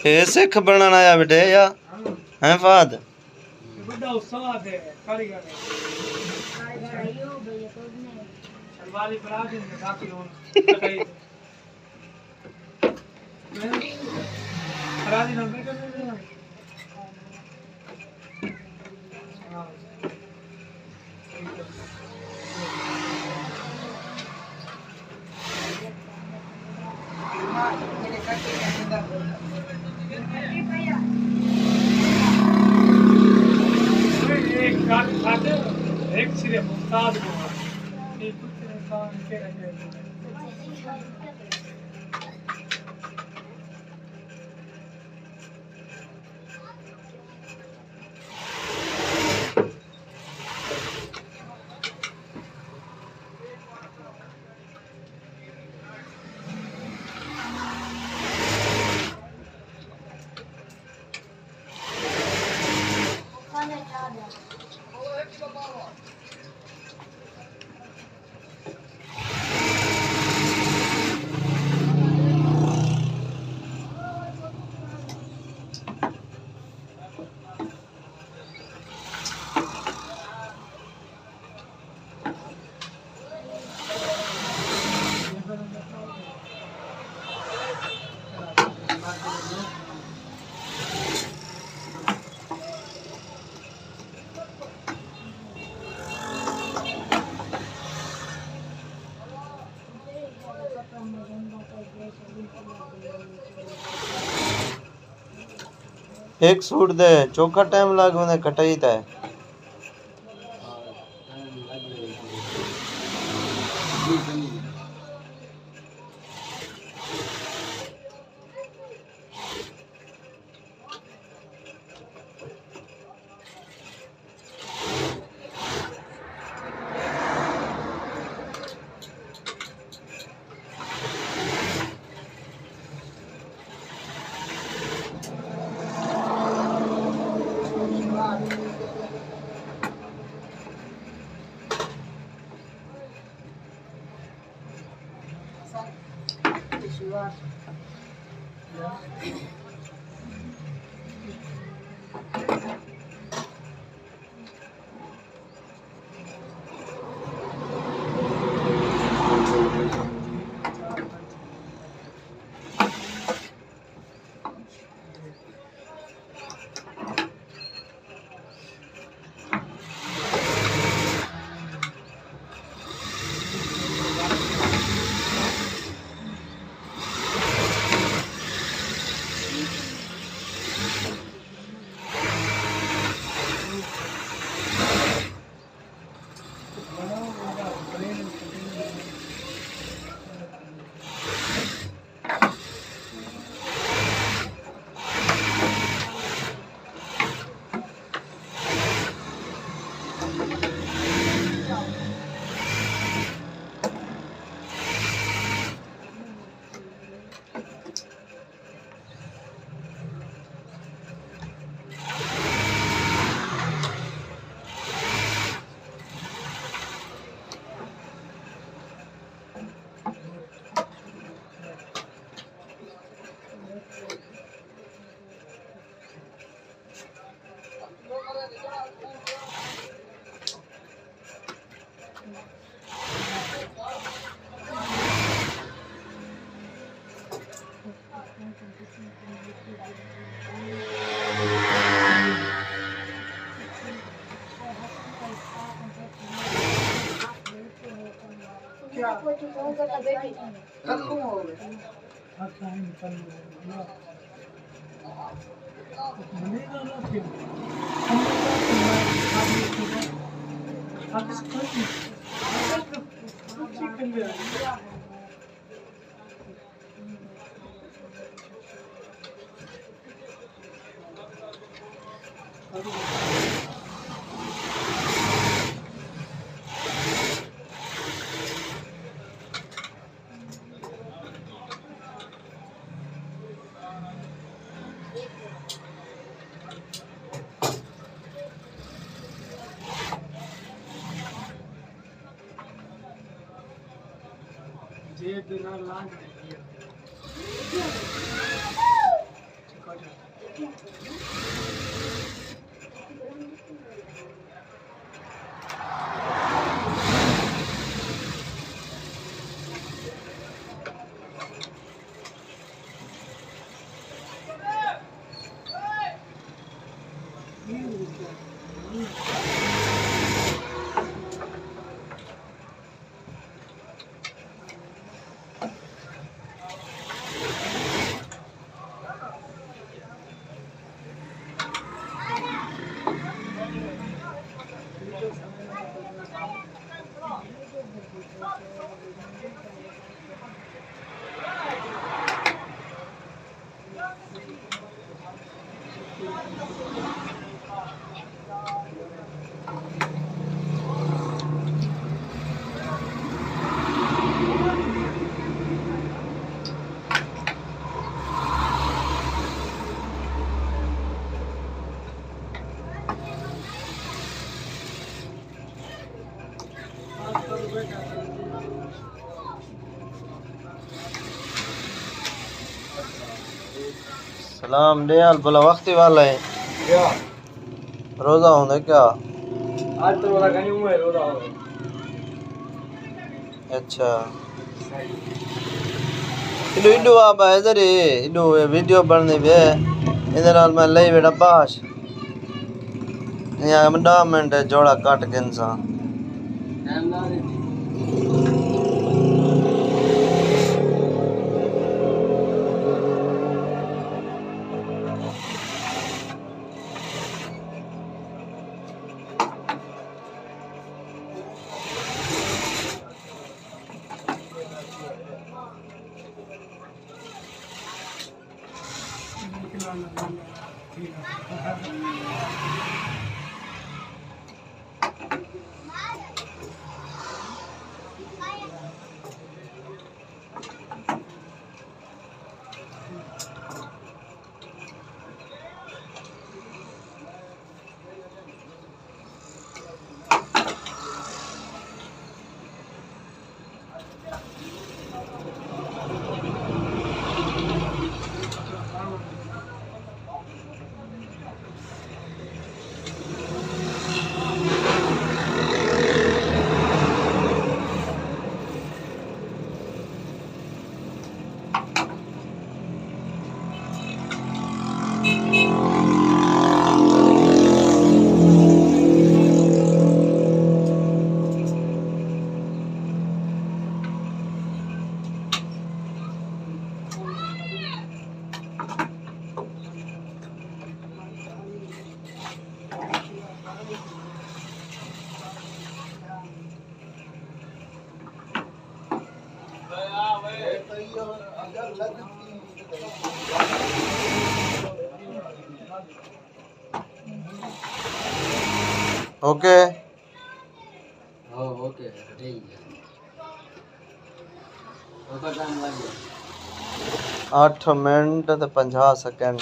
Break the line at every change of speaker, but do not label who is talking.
ये सिख बनना आया बेटे या हैं फाद
बड़ा उस्ताद है कारीगर है अलवारी बना के दाखिल हो कटाई राजी नंबर कर देना हां मेरे काके का अंदर एक काट खाते एक सिरे मुमताज को एक कुछ काम के रहे
एक सूट दे चोखा टाइम लाग मैंने कटाई था क्या कल को हो गए अच्छा है निकल गया बनेगा ना फिर हम इसको ठीक कर लिया
ये बिना लाग नहीं
सलाम दयाल भला वक्ती वाला है
क्या
रोजा होंगे क्या?
आज तो वाला कहीं हुआ है रोदा हो
अच्छा इडो इडो आप इधर ही इडो वीडियो बनने पे इधर नाल मैं ले बेटा पास यहाँ 10 मिनट जोड़ा काट के इंसान ओके
ओके ठीक है
8 मिनट ते 50 सेकंड